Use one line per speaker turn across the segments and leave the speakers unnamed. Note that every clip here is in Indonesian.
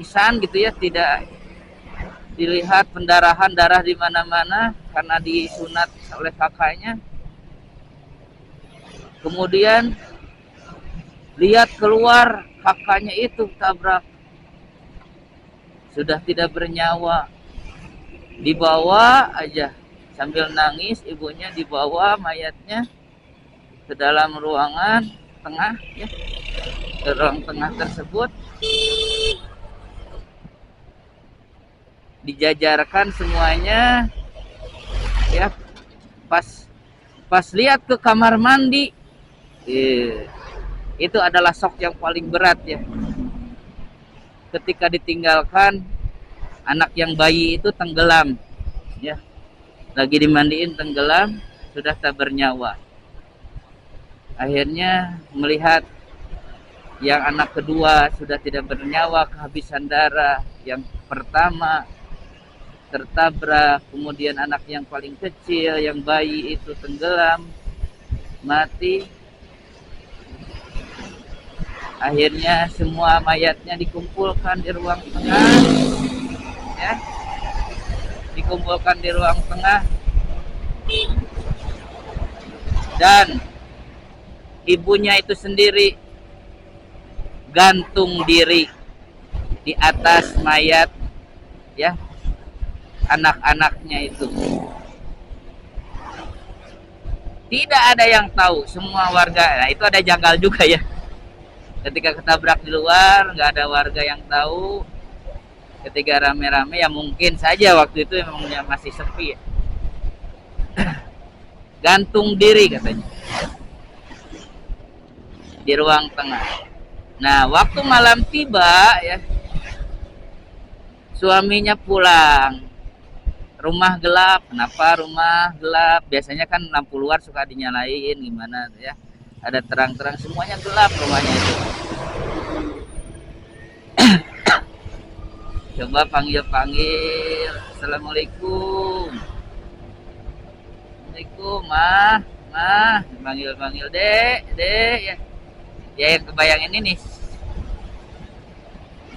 pingsan gitu ya, tidak dilihat pendarahan darah di mana-mana karena disunat oleh kakaknya. Kemudian lihat keluar kakaknya itu tabrak, sudah tidak bernyawa, dibawa aja sambil nangis, ibunya dibawa mayatnya ke dalam ruangan tengah ya, ke ruang tengah tersebut, dijajarkan semuanya ya. Pas lihat ke kamar mandi, itu adalah shock yang paling berat ya, ketika ditinggalkan anak yang bayi itu tenggelam ya, lagi dimandiin tenggelam, sudah tak bernyawa. Akhirnya melihat yang anak kedua sudah tidak bernyawa, kehabisan darah, yang pertama tertabrak, kemudian anak yang paling kecil, yang bayi itu tenggelam, mati. Akhirnya semua mayatnya dikumpulkan di ruang tengah ya, dikumpulkan di ruang tengah, dan ibunya itu sendiri gantung diri di atas mayat ya, anak-anaknya itu. Tidak ada yang tahu, semua warga. Nah, itu ada janggal juga ya, ketika ketabrak di luar nggak ada warga yang tahu. Ketika rame-rame ya mungkin saja waktu itu memang masih sepi ya. Gantung diri katanya di ruang tengah. Nah, waktu malam tiba ya, suaminya pulang, rumah gelap. Kenapa rumah gelap? Biasanya kan lampu luar suka dinyalain gimana ya, ada terang-terang, semuanya gelap rumahnya itu. Coba panggil-panggil, assalamualaikum, assalamualaikum, mah, panggil-panggil, dek ya. Ya, yang kebayang ini nih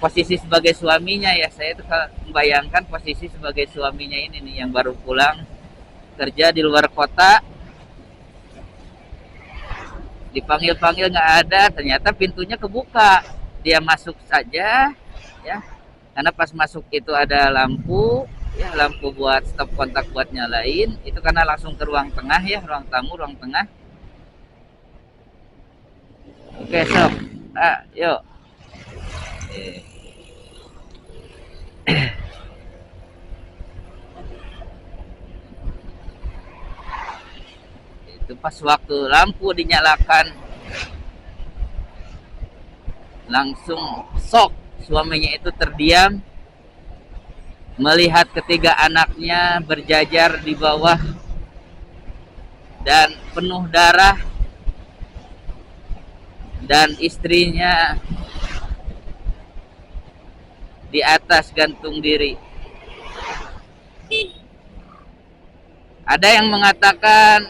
posisi sebagai suaminya ya, saya tuh membayangkan posisi sebagai suaminya ini nih, yang baru pulang kerja di luar kota, dipanggil-panggil nggak ada, ternyata pintunya kebuka, dia masuk saja ya, karena pas masuk itu ada lampu ya, lampu buat stop kontak buat nyalain, itu karena langsung ke ruang tengah ya, ruang tamu, ruang tengah. Oke, sok, yuk. Itu pas waktu lampu dinyalakan, langsung sok, suaminya itu terdiam melihat ketiga anaknya berjajar di bawah dan penuh darah, dan istrinya di atas gantung diri. Ada yang mengatakan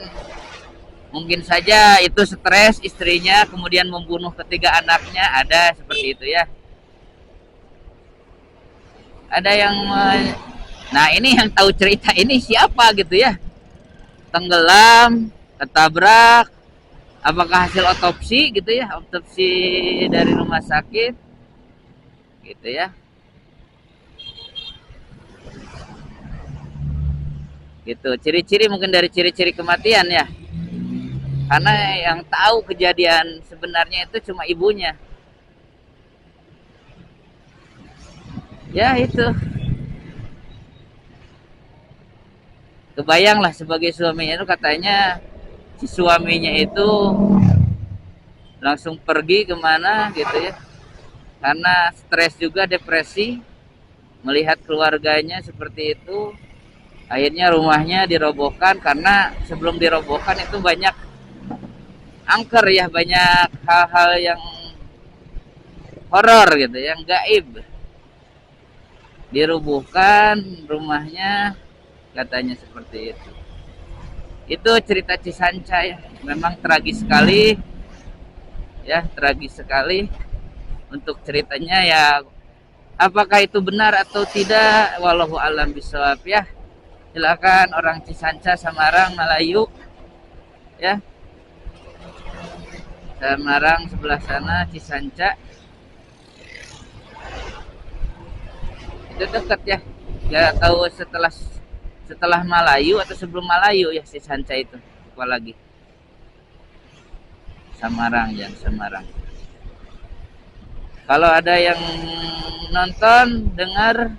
mungkin saja itu stres istrinya kemudian membunuh ketiga anaknya, ada seperti itu ya. Ada yang nah, ini yang tahu cerita ini siapa gitu ya, tenggelam, ketabrak, apakah hasil otopsi gitu ya, otopsi dari rumah sakit gitu ya, gitu. Ciri-ciri mungkin dari ciri-ciri kematian ya, karena yang tahu kejadian sebenarnya itu cuma ibunya ya. Itu kebayang lah sebagai suaminya itu, katanya si suaminya itu langsung pergi kemana gitu ya, karena stres juga, depresi melihat keluarganya seperti itu. Akhirnya rumahnya dirobohkan, karena sebelum dirobohkan itu banyak angker ya, banyak hal-hal yang horor gitu, yang gaib. Dirubuhkan rumahnya, katanya seperti itu. Itu cerita Cisanca ya, memang tragis sekali ya, tragis sekali. Untuk ceritanya ya Apakah itu benar atau tidak? Wallahu alam bisawab ya. Silakan orang Cisanca, Samarang, Melayu ya. Samarang sebelah sana, Cisanca itu dekat ya. Ya tahu setelah Melayu atau sebelum Melayu ya Cisanca itu. Apalagi Samarang ya, Samarang. Kalau ada yang nonton, dengar,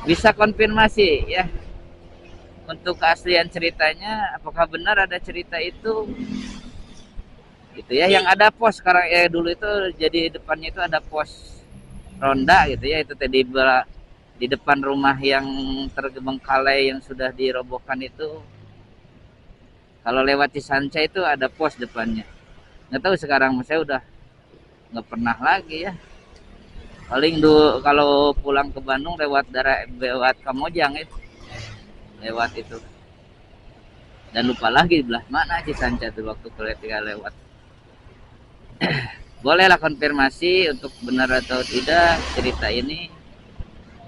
bisa konfirmasi ya untuk keaslian ceritanya, apakah benar ada cerita itu gitu ya. Yang ada pos sekarang ya, dulu itu jadi depannya itu ada pos ronda gitu ya, itu tadi di depan rumah yang terbengkalai yang sudah dirobohkan itu. Kalau lewat Cisanca itu ada pos depannya. Nggak tahu sekarang saya udah nggak pernah lagi ya. Paling dulu kalau pulang ke Bandung lewat Kamojang itu, lewat itu. Dan lupa lagi belah mana Cisanca tuh waktu ketika lewat. Bolehlah konfirmasi untuk benar atau tidak cerita ini,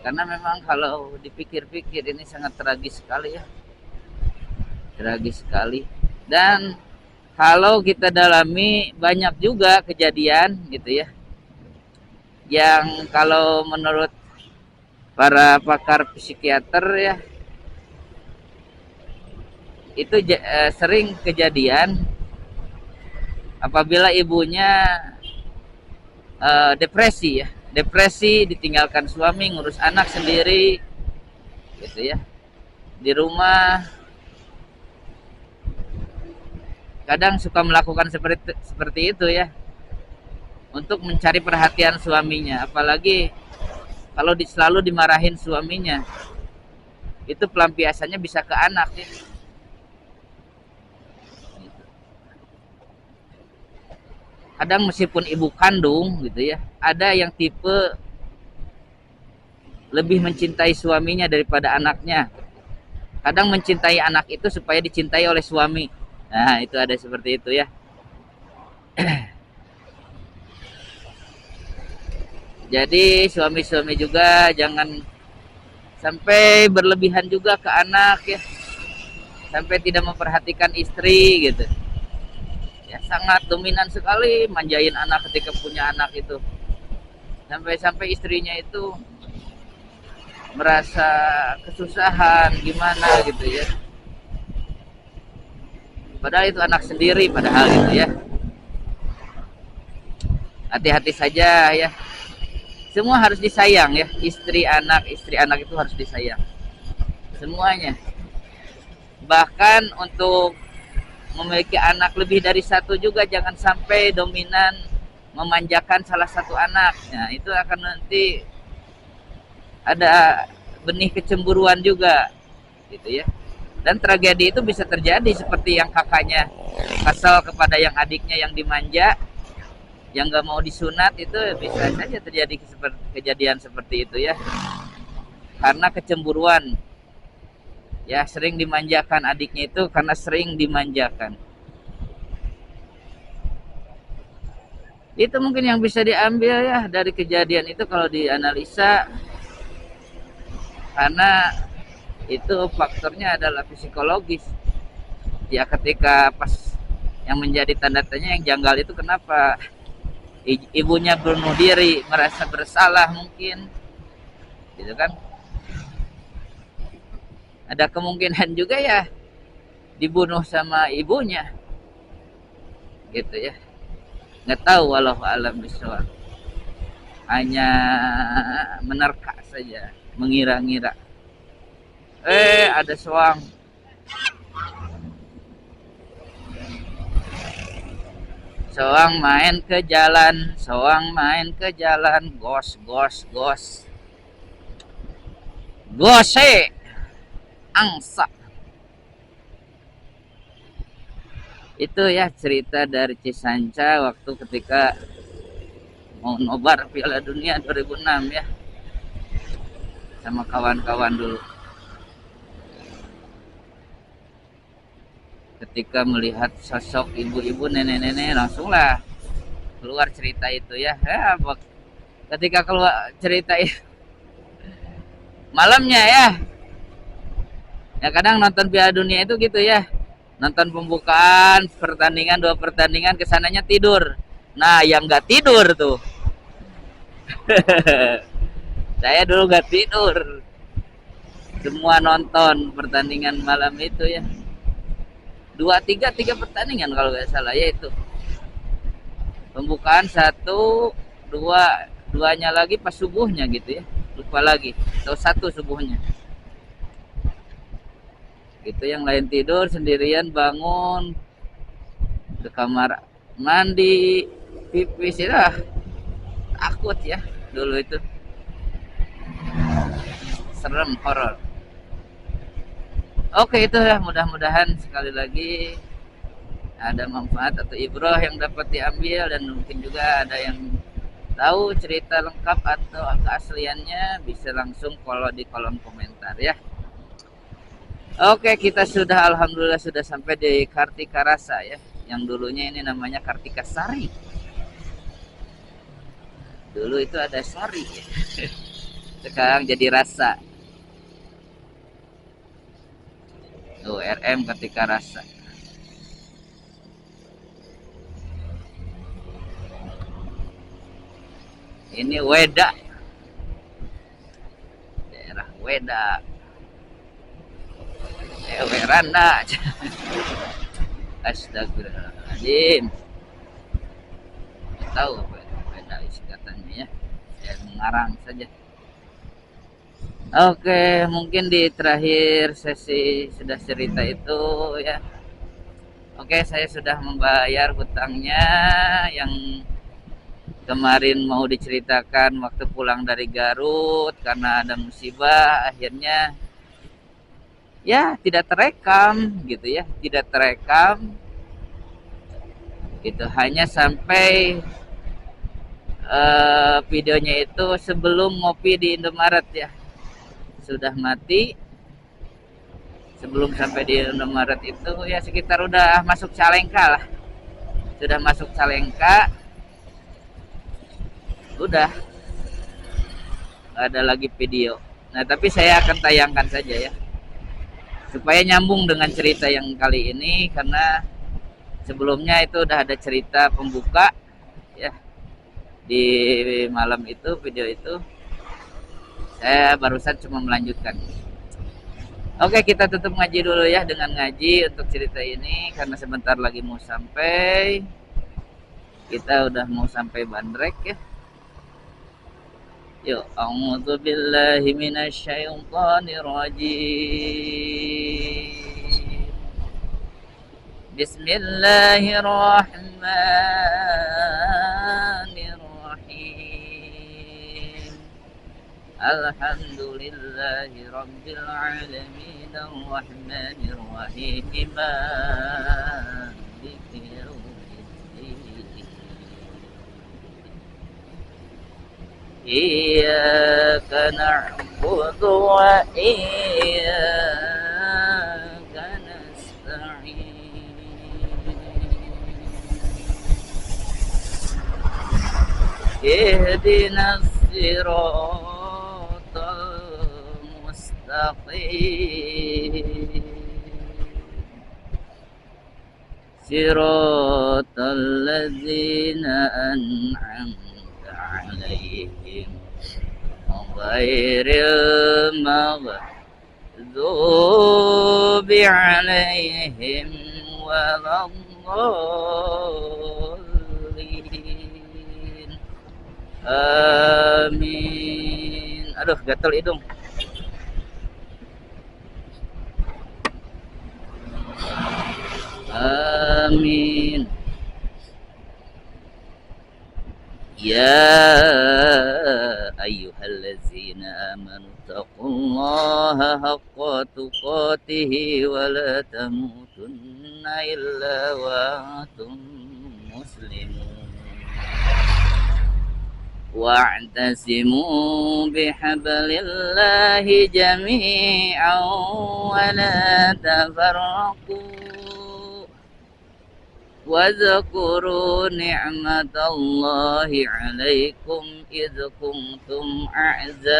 karena memang kalau dipikir-pikir ini sangat tragis sekali ya, tragis sekali. Dan kalau kita dalami banyak juga kejadian gitu ya, yang kalau menurut para pakar psikiater ya, itu sering kejadian apabila ibunya depresi ya, depresi, ditinggalkan suami, ngurus anak sendiri gitu ya, di rumah kadang suka melakukan seperti itu ya, untuk mencari perhatian suaminya. Apalagi kalau selalu dimarahin suaminya, itu pelampiasannya bisa ke anak ya. Kadang meskipun ibu kandung gitu ya, ada yang tipe lebih mencintai suaminya daripada anaknya. Kadang mencintai anak itu supaya dicintai oleh suami. Nah, itu ada seperti itu ya. Jadi suami-suami juga jangan sampai berlebihan juga ke anak ya. Sampai tidak memperhatikan istri gitu. Ya, sangat dominan sekali manjain anak ketika punya anak itu. Sampai-sampai istrinya itu merasa kesusahan gimana gitu ya. Padahal itu anak sendiri padahal gitu ya. Hati-hati saja ya. Semua harus disayang ya. Istri anak itu harus disayang. Semuanya. Bahkan untuk memiliki anak lebih dari satu juga jangan sampai dominan memanjakan salah satu anak. Nah, itu akan nanti ada benih kecemburuan juga gitu ya. Dan tragedi itu bisa terjadi seperti yang kakaknya kesal kepada yang adiknya yang dimanja, yang nggak mau disunat, itu bisa saja terjadi kejadian seperti itu ya, karena kecemburuan ya, sering dimanjakan adiknya itu karena sering dimanjakan. Itu mungkin yang bisa diambil ya dari kejadian itu kalau dianalisa, karena itu faktornya adalah psikologis ya. Ketika pas yang menjadi tanda tanya yang janggal itu, kenapa ibunya bunuh diri, merasa bersalah mungkin gitu kan. Ada kemungkinan juga ya dibunuh sama ibunya gitu ya, nggak tahu, walau alam bisawab, hanya menerka saja, mengira-ngira. Ada soang. Soang main ke jalan, soang main ke jalan, gos, gos, gos. Gose, angsa. Itu ya cerita dari Cisanca waktu ketika mau nobar Piala Dunia 2006 ya, sama kawan-kawan dulu. Ketika melihat sosok ibu-ibu, nenek-nenek, langsunglah keluar cerita itu ya. ketika keluar cerita malamnya ya. Ya kadang nonton Piala Dunia itu gitu ya. Nonton pembukaan pertandingan, 2 pertandingan, kesananya tidur. Nah, yang nggak tidur tuh. Saya dulu nggak tidur. Semua nonton pertandingan malam itu ya. Tiga pertandingan kalau nggak salah ya itu. Pembukaan 1, 2, duanya lagi pas subuhnya gitu ya. Lupa lagi. Atau 1 subuhnya. Gitu, yang lain tidur, sendirian bangun ke kamar mandi, pipis ya. Takut ya dulu itu. Serem, horor. Oke, itu ya, mudah-mudahan sekali lagi ada manfaat atau ibrah yang dapat diambil, dan mungkin juga ada yang tahu cerita lengkap atau keasliannya bisa langsung follow di kolom komentar ya. Oke, kita sudah alhamdulillah sudah sampai di Kartika Rasa ya. Yang dulunya ini namanya Kartika Sari. Dulu itu ada Sari ya. Sekarang jadi Rasa. Tuh, RM Kartika Rasa. Ini Weda. Daerah Weda. Weranda. Astagfirullahaladzim. Nggak tahu apa itu Weda singkatannya ya. Saya mengarang saja. Oke, mungkin di terakhir sesi sudah cerita itu ya. Oke, saya sudah membayar hutangnya yang kemarin mau diceritakan waktu pulang dari Garut karena ada musibah, akhirnya ya tidak terekam gitu ya, tidak terekam gitu, hanya sampai videonya itu sebelum ngopi di Indomaret ya, sudah mati. Sebelum sampai di Indomaret itu ya sekitar udah masuk Calengka lah, sudah masuk Calengka, udah nggak ada lagi video. Nah, tapi saya akan tayangkan saja ya, supaya nyambung dengan cerita yang kali ini, karena sebelumnya itu udah ada cerita pembuka ya di malam itu, video itu. Saya barusan cuma melanjutkan. Oke, kita tutup ngaji dulu ya dengan ngaji untuk cerita ini, karena sebentar lagi mau sampai. Kita udah mau sampai Bandrek ya. Yuk, a'udzu billahi minasyaitonir rajim. Bismillahirrahmanirrahim. Alhamdulillahi rabbil alamin arrahmanir rahim maliki yaumiddin. Iyyaka na'budu wa iyyaka nasta'in. Ihdinas siratal mustaqim. Siratal ladzina an'amta 'alaihim ghairil maghdubi 'alaihim waladdallin. Amin. Aduh, gatel hidung. Amin. Ya ayyuhallazina amanu taqullaha haqqa tuqatih wa la tamutunna illa wa antum muslimun. Wa'tasimu bihablillahi jami'an wa la tafarraqu. واذكروا نعمة الله عليكم إذ كنتم أعزاء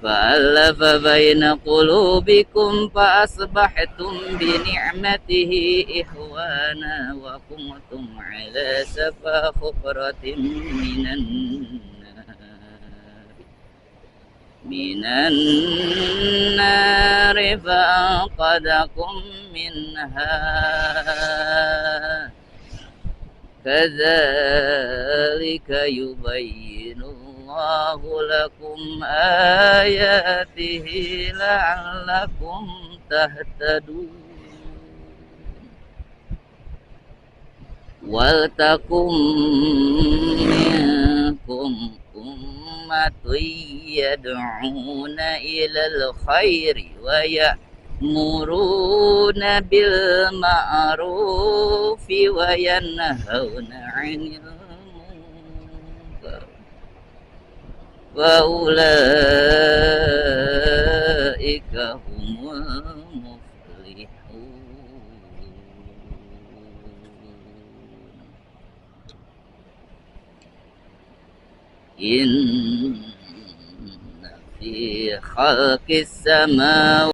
فألف بين قلوبكم فأصبحتم بنعمته إخوانا وكنتم على شفا حفرة من النار فأنقذكم منها كذلك يبين الله لكم آياته لعلكم تهتدون ولتكن منكم أمة يدعون إلى الخير ويأمرون بالمعروف وينهون عن المنكر وأولئك هم المفلحون. إن في خلق السماوات